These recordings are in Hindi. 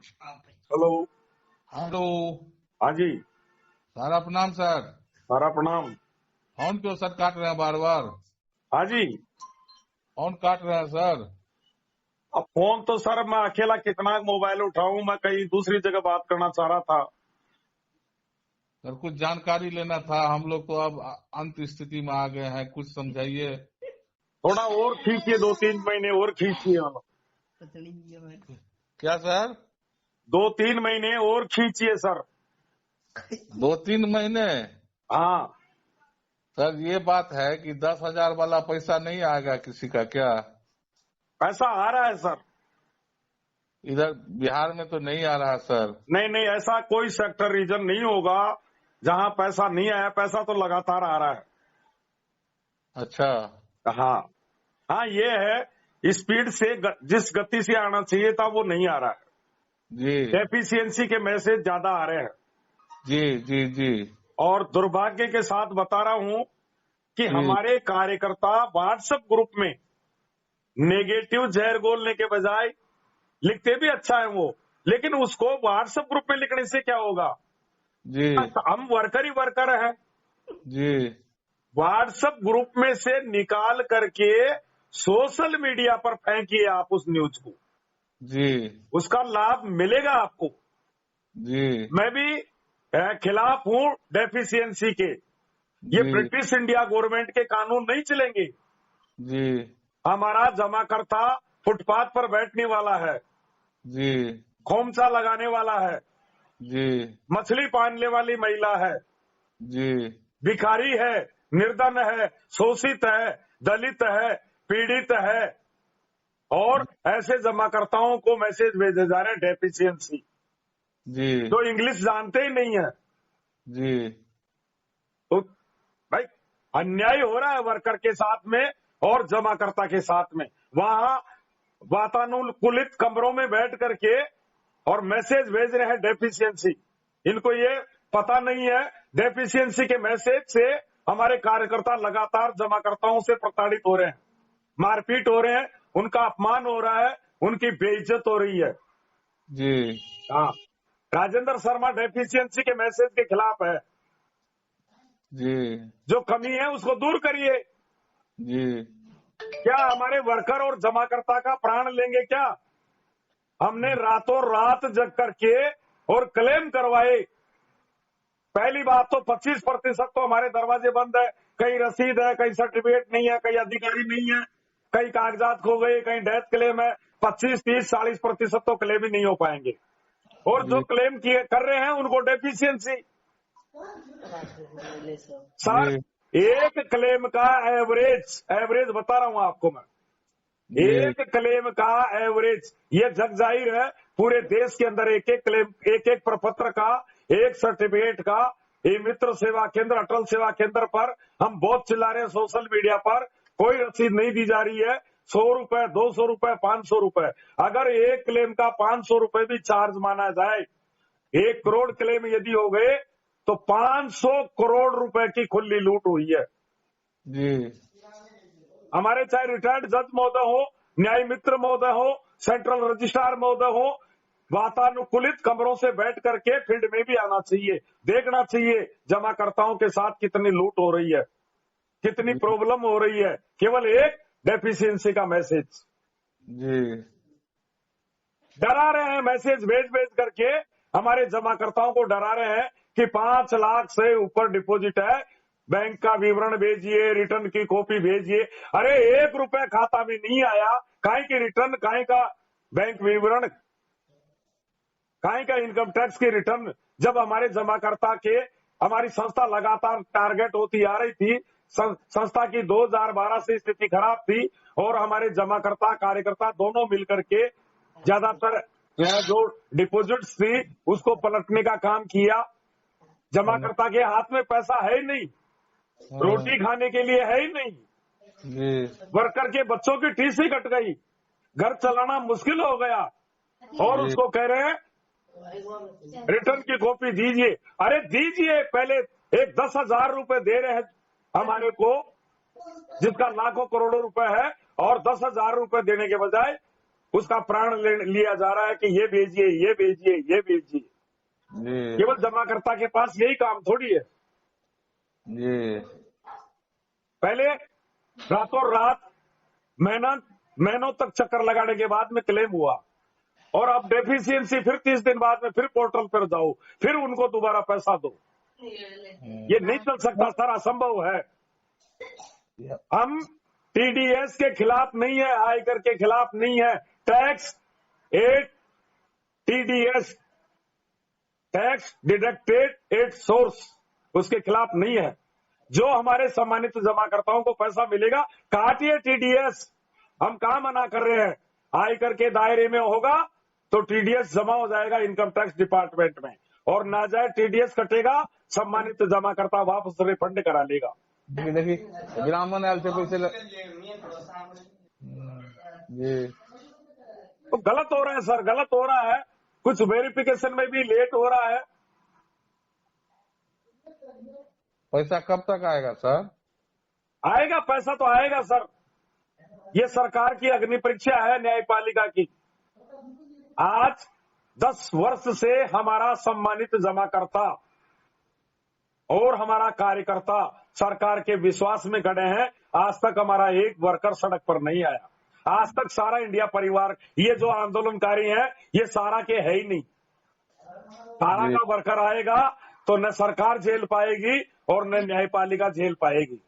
हेलो। हेलो। हाँ जी। सारा प्रणाम सर। सारा प्रणाम। फोन क्यों सर काट रहे हैं बार बार? हाँ जी। फोन काट रहे हैं सर। अब फोन तो सर मैं अकेला कितना मोबाइल उठाऊं, मैं कहीं दूसरी जगह बात करना चाह रहा था। सर कुछ जानकारी लेना था, हम लोग तो अब अंत स्थिति में आ गए हैं, कुछ समझाइए। थोड़ा और खींचिए, 2-3 महीने और खींचिए। क्या सर? 2-3 महीने और खींचिए सर। 2-3 महीने? हाँ। सर ये बात है कि 10,000 वाला पैसा नहीं आएगा किसी का क्या? पैसा आ रहा है सर। इधर बिहार में तो नहीं आ रहा सर। नहीं नहीं, ऐसा कोई सेक्टर रीजन नहीं होगा जहां पैसा नहीं आया। पैसा तो लगातार आ रहा है। अच्छा। हाँ हाँ, ये है स्पीड से जिस गति से आना चाहिए था वो नहीं आ रहा है। जी एफिशिएंसी के मैसेज ज्यादा आ रहे हैं। जी जी जी और दुर्भाग्य के साथ बता रहा हूं कि जी हमारे कार्यकर्ता व्हाट्सएप ग्रुप में नेगेटिव जहर बोलने के बजाय लिखते भी अच्छा है वो, लेकिन उसको व्हाट्सएप ग्रुप में लिखने से क्या होगा? जी हम वर्कर ही वर्कर हैं। जी व्हाट्सएप ग्रुप में से निकाल करके सोशल मीडिया पर फेंकिए आप उस न्यूज को, जी उसका लाभ मिलेगा आपको। जी मैं भी खिलाफ हूं डेफिशिएंसी के। ये जी ब्रिटिश इंडिया गवर्नमेंट के कानून नहीं चलेंगे। जी हमारा जमाकर्ता फुटपाथ पर बैठने वाला है, जी खोमचा लगाने वाला है, जी मछली पालने वाली महिला है, जी भिखारी है, निर्धन है, शोषित है, दलित है, पीड़ित है, और ऐसे जमाकर्ताओं को मैसेज भेजे जा रहे हैं डेफिशिएंसी, जी जो इंग्लिश जानते ही नहीं है। जी तो भाई अन्याय हो रहा है वर्कर के साथ में और जमाकर्ता के साथ में। वहां वातानुकूलित कमरों में बैठ करके और मैसेज भेज रहे हैं डेफिशिएंसी। इनको ये पता नहीं है डेफिशिएंसी के मैसेज से हमारे कार्यकर्ता लगातार जमाकर्ताओं से प्रताड़ित हो रहे हैं, मारपीट हो रहे हैं, उनका अपमान हो रहा है, उनकी बेइज्जत हो रही है। जी हाँ, राजेंद्र शर्मा डेफिशिएंसी के मैसेज के खिलाफ है। जी जो कमी है उसको दूर करिए। जी क्या हमारे वर्कर और जमाकर्ता का प्राण लेंगे क्या? हमने रातों रात जग करके और क्लेम करवाए। पहली बात तो 25% तो हमारे दरवाजे बंद है, कहीं रसीद है, कहीं सर्टिफिकेट नहीं है, कहीं अधिकारी नहीं है, कहीं कागजात खो गए, कहीं डेथ क्लेम है। 25, 30, 40% तो क्लेम ही नहीं हो पाएंगे। और जो जी क्लेम किए कर रहे हैं उनको डेफिशिएंसी। सर, जी एक क्लेम का एवरेज बता रहा हूं आपको मैं, एक क्लेम का एवरेज, ये जग जाहिर है पूरे देश के अंदर एक एक क्लेम, एक एक प्रपत्र का, एक सर्टिफिकेट का, ये मित्र सेवा केंद्र, अटल सेवा केंद्र पर हम बहुत चिल्ला रहे हैं सोशल मीडिया पर, कोई रसीद नहीं दी जा रही है। 100 रुपए, 200 रुपए, 500 रुपए, अगर एक क्लेम का 500 रुपए भी चार्ज माना जाए, 1 करोड़ क्लेम यदि हो गए तो 500 करोड़ रुपए की खुली लूट हुई है। जी हमारे चाहे रिटायर्ड जज महोदय हो, न्याय मित्र महोदय हो, सेंट्रल रजिस्ट्रार महोदय हो, वातानुकूलित कमरों से बैठ करके फील्ड में भी आना चाहिए, देखना चाहिए जमाकर्ताओं के साथ कितनी लूट हो रही है, कितनी प्रॉब्लम हो रही है। केवल एक डेफिशिएंसी का मैसेज जी डरा रहे हैं, मैसेज भेज भेज करके हमारे जमाकर्ताओं को डरा रहे हैं कि 5 लाख से ऊपर डिपॉजिट है, बैंक का विवरण भेजिए, रिटर्न की कॉपी भेजिए। अरे 1 रुपए खाता में नहीं आया, काहे की रिटर्न, काहे का बैंक विवरण, काहे का इनकम टैक्स की रिटर्न? जब हमारे जमाकर्ता के, हमारी संस्था लगातार टारगेट होती आ रही थी, संस्था की 2012 से स्थिति खराब थी और हमारे जमाकर्ता कार्यकर्ता दोनों मिलकर के ज्यादातर जो डिपॉजिट्स थी उसको पलटने का काम किया। जमाकर्ता के हाथ में पैसा है ही नहीं, रोटी खाने के लिए है ही नहीं, जी वर्कर के बच्चों की फीस ही कट गई, घर चलाना मुश्किल हो गया, और उसको कह रहे हैं रिटर्न की कॉपी दीजिए। अरे दीजिए, पहले एक 10,000 रुपए दे रहे हैं हमारे को, जिसका लाखों करोड़ों रुपए है, और 10,000 रुपए देने के बजाय उसका प्राण लिया जा रहा है कि ये भेजिए, ये भेजिए, ये भेजिए। जी केवल जमाकर्ता के पास यही काम थोड़ी है। जी पहले रातों रात महीनों तक चक्कर लगाने के बाद में क्लेम हुआ, और अब डेफिशिएंसी फिर 30 दिन बाद में फिर पोर्टल पर जाओ, फिर उनको दोबारा पैसा दो। ये नहीं चल सकता सर, असंभव है। हम टीडीएस के खिलाफ नहीं है, आयकर के खिलाफ नहीं है। Tax at TDS, tax deducted at source, उसके खिलाफ नहीं है। जो हमारे सम्मानित जमाकर्ताओं को पैसा मिलेगा, काटिए टीडीएस। हम कहां मना कर रहे हैं? आयकर के दायरे में होगा तो टीडीएस जमा हो जाएगा इनकम टैक्स डिपार्टमेंट में, और नाजायज टीडीएस कटेगा, सम्मानित जमाकर्ता वापस रिफंड करा लेगा। देखिए ग्रामन आयल थे पैसे जी तो गलत हो रहा है सर, गलत हो रहा है। कुछ वेरिफिकेशन में भी लेट हो रहा है। पैसा कब तक आएगा सर? आएगा, पैसा तो आएगा सर। ये सरकार की अग्नि परीक्षा है, न्यायपालिका की। आज 10 वर्ष से हमारा सम्मानित जमाकर्ता और हमारा कार्यकर्ता सरकार के विश्वास में खड़े हैं। आज तक हमारा एक वर्कर सड़क पर नहीं आया। आज तक सारा इंडिया परिवार, ये जो आंदोलनकारी है, ये सारा के है ही नहीं। सारा का वर्कर आएगा तो न सरकार झेल पाएगी और न न्यायपालिका झेल पाएगी।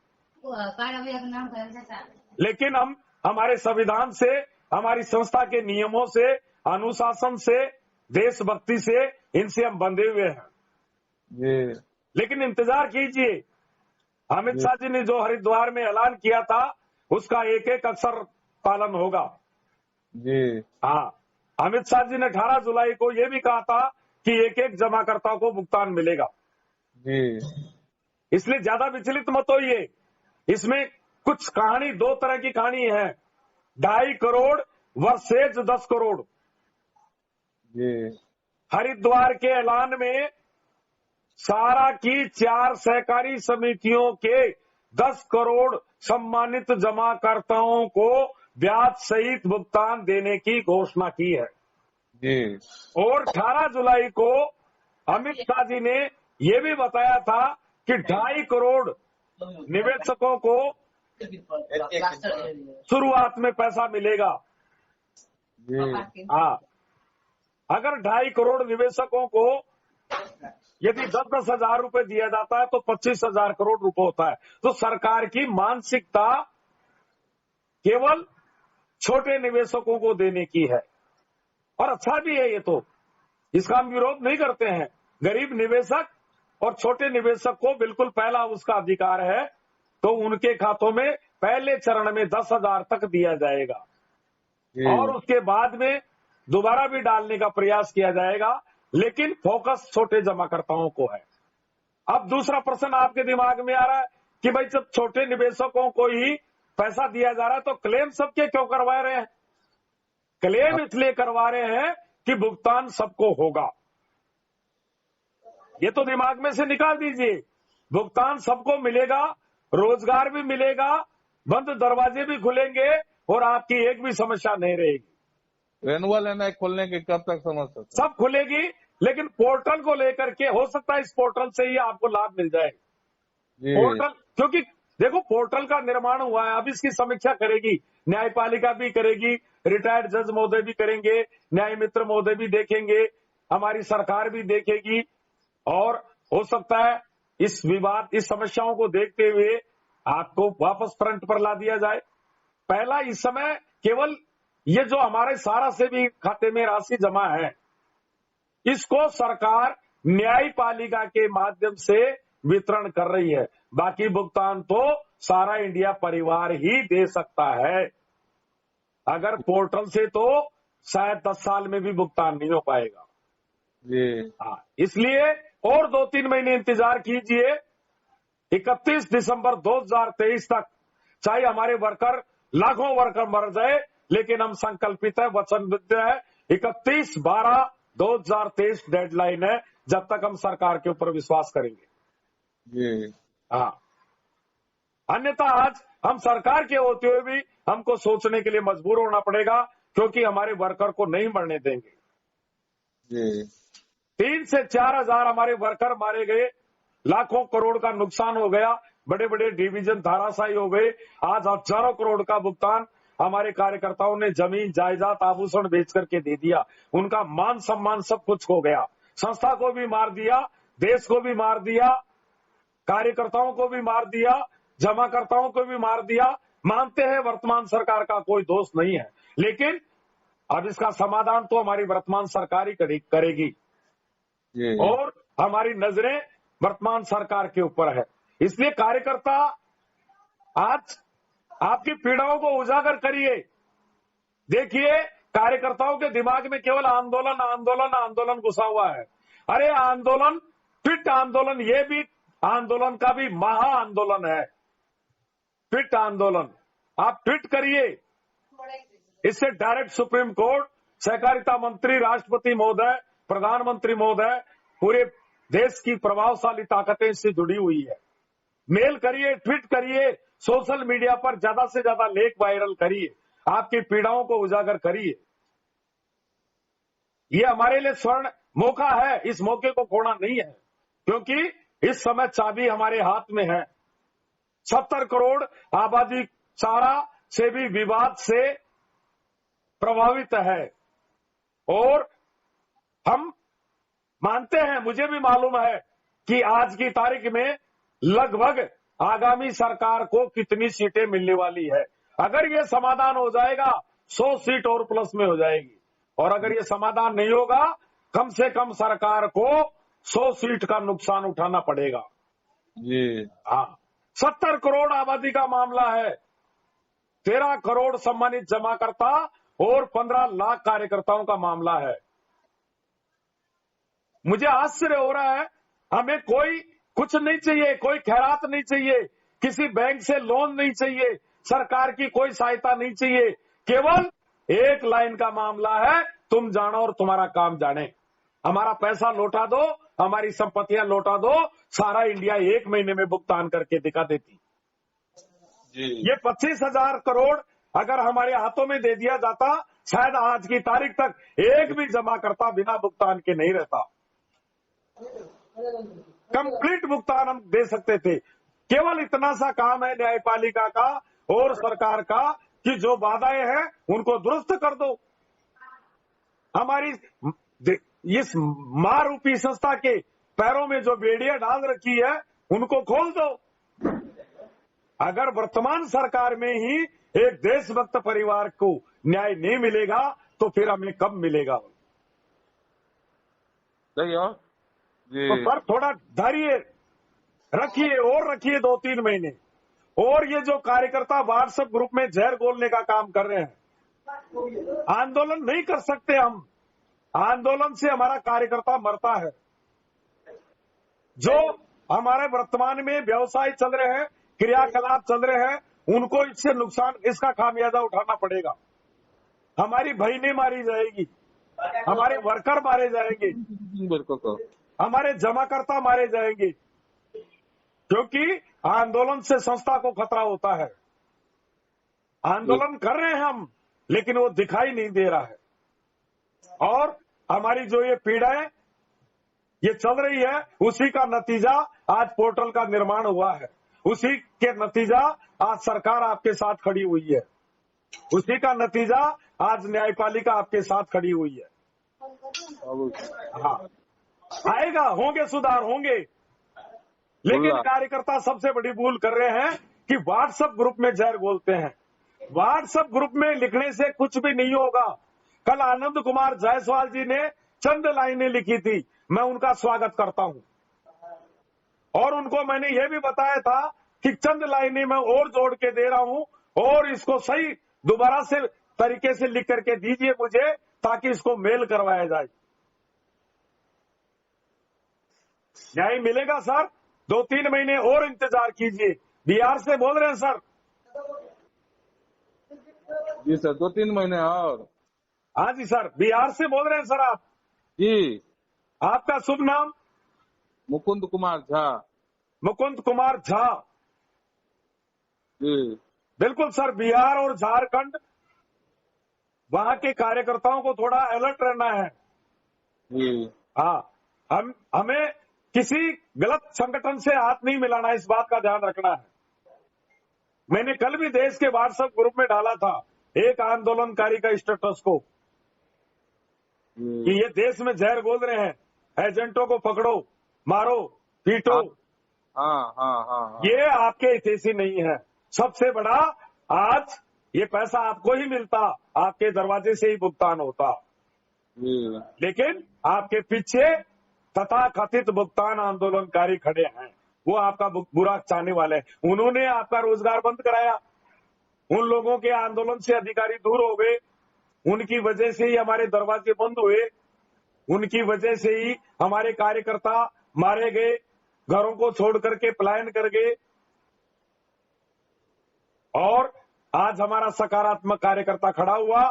लेकिन हम हमारे संविधान से, हमारी संस्था के नियमों से, अनुशासन से, देशभक्ति से, इनसे हम बंधे हुए हैं। लेकिन इंतजार कीजिए, अमित शाह जी ने जो हरिद्वार में ऐलान किया था, उसका एक एक अक्षर पालन होगा। जी हाँ, अमित शाह जी ने 18 जुलाई को यह भी कहा था कि एक एक जमाकर्ता को भुगतान मिलेगा। जी इसलिए ज्यादा विचलित मत होइए। इसमें कुछ कहानी, 2 तरह की कहानी है, 2.5 करोड़ वर्सेज 10 करोड़। जी हरिद्वार के ऐलान में सारा की 4 सहकारी समितियों के 10 करोड़ सम्मानित जमाकर्ताओं को ब्याज सहित भुगतान देने की घोषणा की है। जी और 18 जुलाई को अमित शाह जी ने यह भी बताया था कि 2.5 करोड़ निवेशकों को शुरुआत में पैसा मिलेगा। हाँ, अगर 2.5 करोड़ निवेशकों को यदि 10-10 हजार रुपए दिया जाता है तो 25,000 करोड़ रुपए होता है। तो सरकार की मानसिकता केवल छोटे निवेशकों को देने की है, और अच्छा भी है ये तो, इसका हम विरोध नहीं करते हैं। गरीब निवेशक और छोटे निवेशक को बिल्कुल पहला उसका अधिकार है, तो उनके खातों में पहले चरण में 10,000 तक दिया जाएगा, और उसके बाद में दोबारा भी डालने का प्रयास किया जाएगा, लेकिन फोकस छोटे जमाकर्ताओं को है। अब दूसरा प्रश्न आपके दिमाग में आ रहा है कि भाई जब छोटे निवेशकों को ही पैसा दिया जा रहा है तो क्लेम सबके क्यों करवा रहे हैं? क्लेम इसलिए करवा रहे हैं कि भुगतान सबको होगा। ये तो दिमाग में से निकाल दीजिए। भुगतान सबको मिलेगा, रोजगार भी मिलेगा, बंद दरवाजे भी खुलेंगे, और आपकी एक भी समस्या नहीं रहेगी। रेनुअल एनआई खोलने की कब तक समझ सकते? सब खुलेगी, लेकिन पोर्टल को लेकर के हो सकता है इस पोर्टल से ही आपको लाभ मिल जाए। पोर्टल, क्योंकि देखो पोर्टल का निर्माण हुआ है, अब इसकी समीक्षा करेगी न्यायपालिका भी करेगी, रिटायर्ड जज महोदय भी करेंगे, न्याय मित्र महोदय भी देखेंगे, हमारी सरकार भी देखेगी, और हो सकता है इस विवाद, इस समस्याओं को देखते हुए आपको वापस फ्रंट पर ला दिया जाए। पहला, इस समय केवल ये जो हमारे सारा से भी खाते में राशि जमा है, इसको सरकार न्यायपालिका के माध्यम से वितरण कर रही है। बाकी भुगतान तो सारा इंडिया परिवार ही दे सकता है। अगर पोर्टल से तो शायद 10 साल में भी भुगतान नहीं हो पाएगा। हाँ, इसलिए और 2-3 महीने इंतजार कीजिए। 31 दिसंबर 2023 तक चाहे हमारे वर्कर, लाखों वर्कर मर जाए, लेकिन हम संकल्पित है, वचनबद्ध है। 31/12/2023 डेडलाइन है, जब तक हम सरकार के ऊपर विश्वास करेंगे। हाँ, अन्यथा आज हम सरकार के होते हुए भी हमको सोचने के लिए मजबूर होना पड़ेगा क्योंकि हमारे वर्कर को नहीं मरने देंगे। जी 3 से 4 हजार हमारे वर्कर मारे गए, लाखों करोड़ का नुकसान हो गया, बड़े बड़े डिवीजन धाराशायी हो गए। आज हजारों करोड़ का भुगतान हमारे कार्यकर्ताओं ने जमीन जायदाद आभूषण बेच करके दे दिया। उनका मान सम्मान सब कुछ खो गया। संस्था को भी मार दिया, देश को भी मार दिया, कार्यकर्ताओं को भी मार दिया, जमाकर्ताओं को भी मार दिया। मानते हैं वर्तमान सरकार का कोई दोष नहीं है, लेकिन अब इसका समाधान तो हमारी वर्तमान सरकार ही करेगी जी और हमारी नजरें वर्तमान सरकार के ऊपर है। इसलिए कार्यकर्ता आज आपकी पीड़ाओं को उजागर करिए। देखिए, कार्यकर्ताओं के दिमाग में केवल आंदोलन आंदोलन आंदोलन घुसा हुआ है। अरे आंदोलन, ट्वीट आंदोलन, ये भी आंदोलन का भी महा आंदोलन है। ट्वीट आंदोलन आप ट्वीट करिए, इससे डायरेक्ट सुप्रीम कोर्ट, सहकारिता मंत्री, राष्ट्रपति महोदय, प्रधानमंत्री महोदय, पूरे देश की प्रभावशाली ताकतें इससे जुड़ी हुई है। मेल करिए, ट्वीट करिए, सोशल मीडिया पर ज्यादा से ज्यादा लेख वायरल करिए, आपकी पीड़ाओं को उजागर करिए। ये हमारे लिए स्वर्ण मौका है, इस मौके को खोना नहीं है, क्योंकि इस समय चाबी हमारे हाथ में है। 70 करोड़ आबादी सारा से भी विवाद से प्रभावित है और हम मानते हैं, मुझे भी मालूम है कि आज की तारीख में लगभग आगामी सरकार को कितनी सीटें मिलने वाली है। अगर ये समाधान हो जाएगा 100 सीट और प्लस में हो जाएगी, और अगर ये समाधान नहीं होगा कम से कम सरकार को 100 सीट का नुकसान उठाना पड़ेगा। जी हाँ, 70 करोड़ आबादी का मामला है, 13 करोड़ सम्मानित जमाकर्ता और 15 लाख कार्यकर्ताओं का मामला है। मुझे आश्चर्य हो रहा है, हमें कोई कुछ नहीं चाहिए, कोई खैरात नहीं चाहिए, किसी बैंक से लोन नहीं चाहिए, सरकार की कोई सहायता नहीं चाहिए, केवल एक लाइन का मामला है, तुम जानो और तुम्हारा काम जाने। हमारा पैसा लौटा दो, हमारी संपत्तियां लौटा दो, सारा इंडिया 1 महीने में भुगतान करके दिखा देती। जी ये 25,000 करोड़ अगर हमारे हाथों में दे दिया जाता, शायद आज की तारीख तक एक भी जमाकर्ता बिना भुगतान के नहीं रहता। कंप्लीट भुगतान हम दे सकते थे। केवल इतना सा काम है न्यायपालिका का और सरकार का कि जो बाधाएं हैं उनको दुरुस्त कर दो। हमारी इस मां रूपी संस्था के पैरों में जो बेड़ियां डाल रखी है उनको खोल दो। अगर वर्तमान सरकार में ही एक देशभक्त परिवार को न्याय नहीं मिलेगा तो फिर हमें कब मिलेगा? सही है जी। तो सर थोड़ा धैर्य रखिए और रखिए 2-3 महीने। और ये जो कार्यकर्ता व्हाट्सएप ग्रुप में जहर घोलने का काम कर रहे हैं, आंदोलन नहीं कर सकते हम। आंदोलन से हमारा कार्यकर्ता मरता है। जो हमारे वर्तमान में व्यवसाय चल रहे हैं, क्रियाकलाप चल रहे हैं, उनको इससे नुकसान, इसका खामियाजा उठाना पड़ेगा। हमारी बहनें मारी जाएगी, हमारे वर्कर मारे जाएंगे, हमारे जमाकर्ता मारे जाएंगे, क्योंकि आंदोलन से संस्था को खतरा होता है। आंदोलन कर रहे हैं हम, लेकिन वो दिखाई नहीं दे रहा है। और हमारी जो ये पीड़ाएं ये चल रही है, उसी का नतीजा आज पोर्टल का निर्माण हुआ है, उसी के नतीजा आज सरकार आपके साथ खड़ी हुई है, उसी का नतीजा आज न्यायपालिका आपके साथ खड़ी हुई है। हाँ, आएगा, होंगे सुधार होंगे, लेकिन कार्यकर्ता सबसे बड़ी भूल कर रहे हैं कि व्हाट्सएप ग्रुप में जहर घोलते हैं। व्हाट्सएप ग्रुप में लिखने से कुछ भी नहीं होगा। कल आनंद कुमार जायसवाल जी ने चंद लाइनें लिखी थी, मैं उनका स्वागत करता हूं, और उनको मैंने ये भी बताया था कि चंद लाइनें मैं और जोड़ के दे रहा हूं और इसको सही दोबारा से तरीके से लिख करके दीजिए मुझे, ताकि इसको मेल करवाया जाए। न्याय मिलेगा सर, 2-3 महीने और इंतजार कीजिए। बिहार से बोल रहे हैं सर। जी सर, 2-3 महीने और। हाँ जी सर, बिहार से बोल रहे हैं सर आप जी। आपका शुभ नाम? मुकुंद कुमार झा। मुकुंद कुमार झा जी बिल्कुल सर। बिहार और झारखंड वहां के कार्यकर्ताओं को थोड़ा अलर्ट रहना है। हाँ, हमें किसी गलत संगठन से हाथ नहीं मिलाना, इस बात का ध्यान रखना है। मैंने कल भी देश के व्हाट्सएप ग्रुप में डाला था एक आंदोलनकारी का स्टेटस को कि ये देश में जहर घोल रहे हैं, एजेंटों को पकड़ो, मारो, पीटो। हाँ। ये आपके हितैषी नहीं है। सबसे बड़ा आज ये पैसा आपको ही मिलता, आपके दरवाजे से ही भुगतान होता, लेकिन आपके पीछे तथाकथित भुगतान आंदोलनकारी खड़े हैं, वो आपका बुरा चाहने वाले हैं। उन्होंने आपका रोजगार बंद कराया, उन लोगों के आंदोलन से अधिकारी दूर हो गए, उनकी वजह से ही हमारे दरवाजे बंद हुए, उनकी वजह से ही हमारे कार्यकर्ता मारे गए, घरों को छोड़ करके पलायन कर गए। और आज हमारा सकारात्मक कार्यकर्ता खड़ा हुआ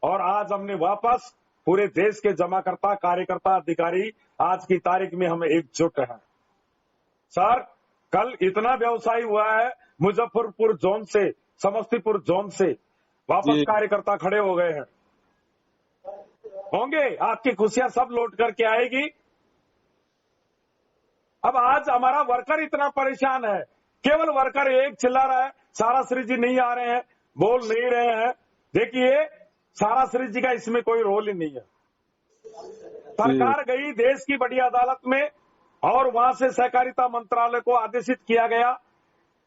और आज हमने वापस पूरे देश के जमाकर्ता, कार्यकर्ता, अधिकारी आज की तारीख में हम एकजुट हैं। सर, कल इतना व्यवसाय हुआ है मुजफ्फरपुर जोन से, समस्तीपुर जोन से वापस कार्यकर्ता खड़े हो गए हैं। होंगे, आपकी खुशियां सब लौट करके आएगी। अब आज हमारा वर्कर इतना परेशान है, केवल वर्कर एक चिल्ला रहा है, सारा श्री जी नहीं आ रहे हैं, बोल नहीं रहे हैं। देखिए, सारा श्री जी का इसमें कोई रोल ही नहीं है। सरकार गई देश की बड़ी अदालत में और वहां से सहकारिता मंत्रालय को आदेशित किया गया,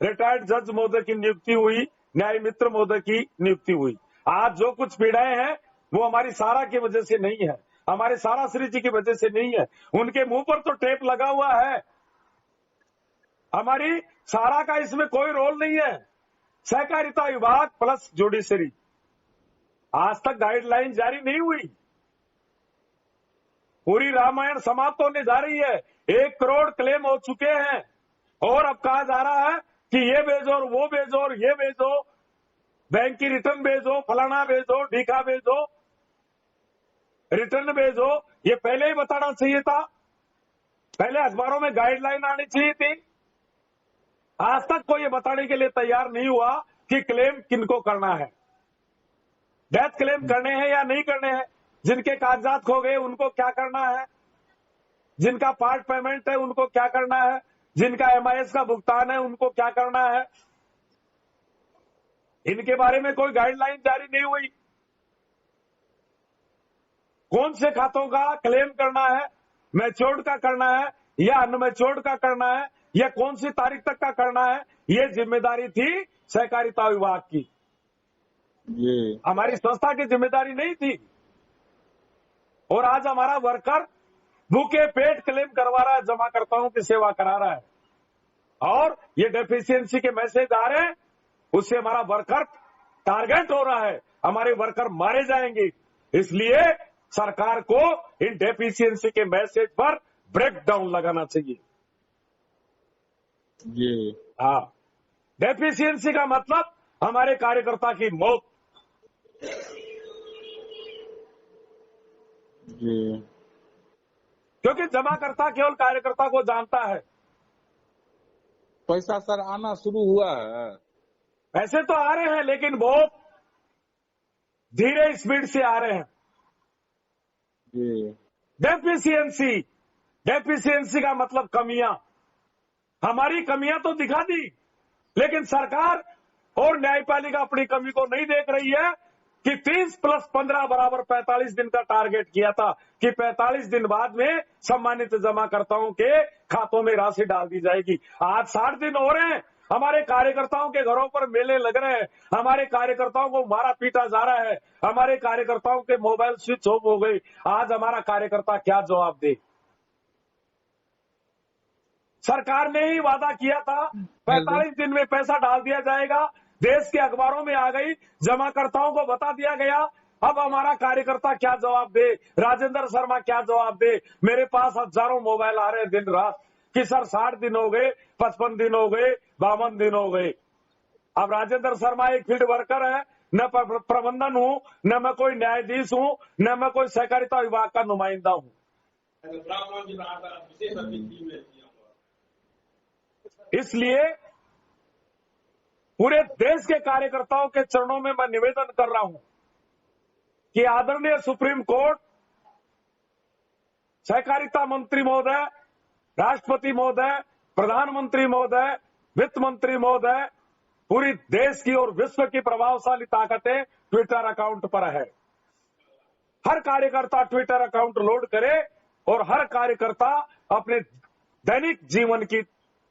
रिटायर्ड जज महोदय की नियुक्ति हुई, न्याय मित्र महोदय की नियुक्ति हुई। आज जो कुछ पीड़ाएं हैं वो हमारी सारा की वजह से नहीं है, हमारे सारा श्री जी की वजह से नहीं है। उनके मुंह पर तो टेप लगा हुआ है, हमारी सारा का इसमें कोई रोल नहीं है। सहकारिता विभाग प्लस जुडिशरी, आज तक गाइडलाइन जारी नहीं हुई। पूरी रामायण समाप्त होने जा रही है, 1 करोड़ क्लेम हो चुके हैं और अब कहा जा रहा है कि ये भेजो और वो भेजो और ये भेजो, बैंक की रिटर्न भेजो, फलाना भेजो, ढीका भेजो, रिटर्न भेजो। ये पहले ही बताना चाहिए था, पहले अखबारों में गाइडलाइन आनी चाहिए थी। आज तक कोई ये बताने के लिए तैयार नहीं हुआ कि क्लेम किनको करना है, डेथ क्लेम करने हैं या नहीं करने हैं, जिनके कागजात खो गए उनको क्या करना है, जिनका पार्ट पेमेंट है उनको क्या करना है, जिनका MIS का भुगतान है उनको क्या करना है। इनके बारे में कोई गाइडलाइन जारी नहीं हुई। कौन से खातों का क्लेम करना है, मैच्योर्ड का करना है या अनमैच्योर्ड का करना है, या कौन सी तारीख तक का करना है, ये जिम्मेदारी थी सहकारिता विभाग की, हमारी संस्था की जिम्मेदारी नहीं थी। और आज हमारा वर्कर भूखे पेट क्लेम करवा रहा है, जमाकर्ताओं की सेवा करा रहा है, और ये डेफिशिएंसी के मैसेज आ रहे हैं, उससे हमारा वर्कर टारगेट हो रहा है, हमारे वर्कर मारे जाएंगे। इसलिए सरकार को इन डेफिशिएंसी के मैसेज पर ब्रेकडाउन लगाना चाहिए। हाँ, डेफिशिएंसी का मतलब हमारे कार्यकर्ता की मौत। क्योंकि जमाकर्ता केवल कार्यकर्ता को जानता है। पैसा सर आना शुरू हुआ है, पैसे तो आ रहे हैं लेकिन बहुत धीरे स्पीड से आ रहे हैं। डेफिशिएंसी का मतलब कमियां, हमारी कमियां तो दिखा दी, लेकिन सरकार और न्यायपालिका अपनी कमी को नहीं देख रही है कि 30 + 15 बराबर 45 दिन का टारगेट किया था कि 45 दिन बाद में सम्मानित जमाकर्ताओं के खातों में राशि डाल दी जाएगी। आज 60 दिन हो रहे हैं, हमारे कार्यकर्ताओं के घरों पर मेले लग रहे हैं, हमारे कार्यकर्ताओं को मारा पीटा जा रहा है, हमारे कार्यकर्ताओं के मोबाइल स्विच ऑफ हो गए। आज हमारा कार्यकर्ता क्या जवाब दे? सरकार ने ही वादा किया था 45 दिन में पैसा डाल दिया जाएगा, देश के अखबारों में आ गई, जमाकर्ताओं को बता दिया गया। अब हमारा कार्यकर्ता क्या जवाब दे, राजेंद्र शर्मा क्या जवाब दे? मेरे पास हजारों मोबाइल आ रहे हैं दिन रात कि सर 60 दिन हो गए, 55 दिन हो गए, 52 दिन हो गए। अब राजेंद्र शर्मा एक फील्ड वर्कर है, न प्रबंधन हूं, न मैं कोई न्यायाधीश हूं, न मैं कोई सहकारिता विभाग का नुमाइंदा हूं। इसलिए पूरे देश के कार्यकर्ताओं के चरणों में मैं निवेदन कर रहा हूं कि आदरणीय सुप्रीम कोर्ट, सहकारिता मंत्री महोदय, राष्ट्रपति महोदय, प्रधानमंत्री महोदय, वित्त मंत्री महोदय, पूरी देश की और विश्व की प्रभावशाली ताकतें ट्विटर अकाउंट पर है। हर कार्यकर्ता ट्विटर अकाउंट लोड करे और हर कार्यकर्ता अपने दैनिक जीवन की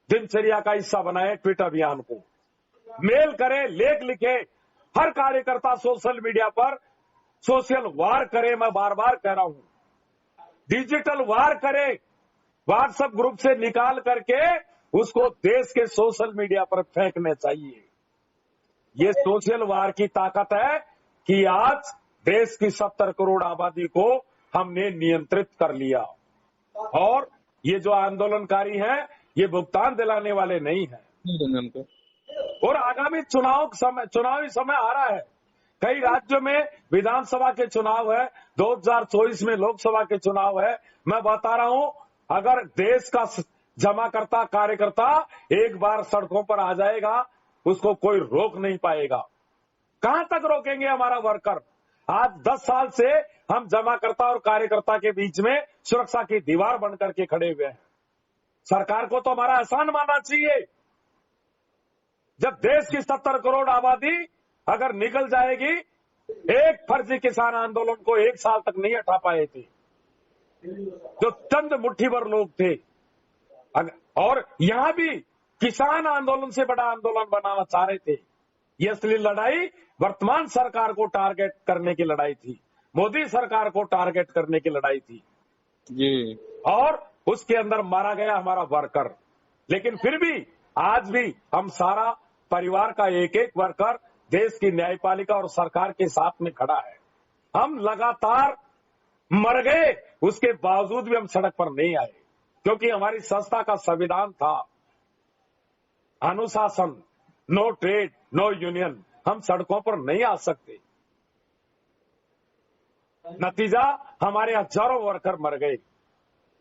दिनचर्या का हिस्सा बनाए ट्विटर अभियान को। मेल करे, लेख लिखे, हर कार्यकर्ता सोशल मीडिया पर सोशल वार करे। मैं बार बार कह रहा हूं, डिजिटल वार करे, व्हाट्सएप ग्रुप से निकाल करके उसको देश के सोशल मीडिया पर फेंकने चाहिए। ये सोशल वार की ताकत है कि आज देश की 70 करोड़ आबादी को हमने नियंत्रित कर लिया। और ये जो आंदोलनकारी हैं, ये भुगतान दिलाने वाले नहीं हैं। और आगामी चुनावी समय आ रहा है। कई राज्यों में विधानसभा के चुनाव है, 2024 में लोकसभा के चुनाव है। मैं बता रहा हूं, अगर देश का जमाकर्ता कार्यकर्ता एक बार सड़कों पर आ जाएगा, उसको कोई रोक नहीं पाएगा। कहां तक रोकेंगे हमारा वर्कर? आज 10 साल से हम जमाकर्ता और कार्यकर्ता के बीच में सुरक्षा की दीवार बनकर के खड़े हुए हैं। सरकार को तो हमारा एहसान मानना चाहिए। जब देश की 70 करोड़ आबादी अगर निकल जाएगी, एक फर्जी किसान आंदोलन को 1 साल तक नहीं हटा पाए थे, जो चंद मुट्ठी भर लोग थे। और यहां भी किसान आंदोलन से बड़ा आंदोलन बनाना चाह रहे थे। ये असली लड़ाई वर्तमान सरकार को टारगेट करने की लड़ाई थी, मोदी सरकार को टारगेट करने की लड़ाई थी जी। और उसके अंदर मारा गया हमारा वर्कर। लेकिन फिर भी आज भी हम सारा परिवार का एक एक वर्कर देश की न्यायपालिका और सरकार के साथ में खड़ा है। हम लगातार मर गए, उसके बावजूद भी हम सड़क पर नहीं आए, क्योंकि हमारी संस्था का संविधान था अनुशासन, नो ट्रेड, नो यूनियन। हम सड़कों पर नहीं आ सकते। नतीजा, हमारे हजारों वर्कर मर गए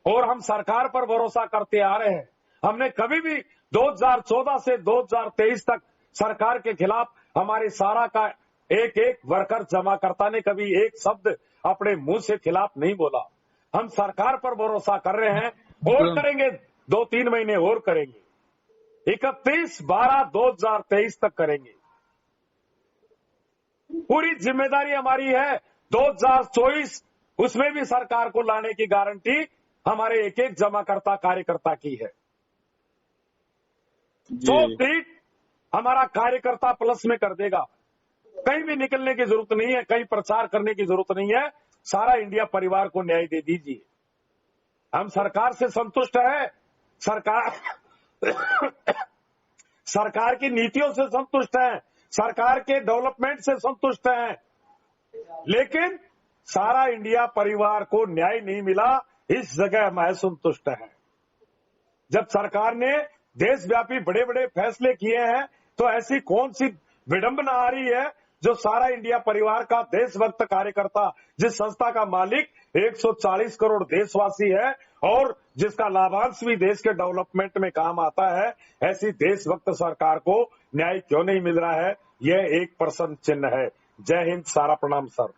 और हम सरकार पर भरोसा करते आ रहे हैं। हमने कभी भी 2014 से 2023 तक सरकार के खिलाफ हमारे सारा का एक एक वर्कर जमाकर्ता ने कभी एक शब्द अपने मुंह से खिलाफ नहीं बोला। हम सरकार पर भरोसा कर रहे हैं और करेंगे, 2-3 महीने और करेंगे, 31/12/2023 तक करेंगे। पूरी जिम्मेदारी हमारी है। 2024 उसमें भी सरकार को लाने की गारंटी हमारे एक एक जमाकर्ता कार्यकर्ता की है। 100 सीट हमारा कार्यकर्ता प्लस में कर देगा। कहीं भी निकलने की जरूरत नहीं है, कहीं प्रचार करने की जरूरत नहीं है। सारा इंडिया परिवार को न्याय दे दीजिए। हम सरकार से संतुष्ट है, सरकार की नीतियों से संतुष्ट हैं, सरकार के डेवलपमेंट से संतुष्ट हैं, लेकिन सारा इंडिया परिवार को न्याय नहीं मिला, इस जगह हम असंतुष्ट हैं। जब सरकार ने देशव्यापी बड़े बड़े फैसले किए हैं, तो ऐसी कौन सी विडंबना आ रही है जो सारा इंडिया परिवार का देशभक्त कार्यकर्ता, जिस संस्था का मालिक 140 करोड़ देशवासी है और जिसका लाभांश भी देश के डेवलपमेंट में काम आता है, ऐसी देशभक्त सरकार को न्याय क्यों नहीं मिल रहा है? यह एक प्रश्न चिन्ह है। जय हिंद, सारा प्रणाम सर।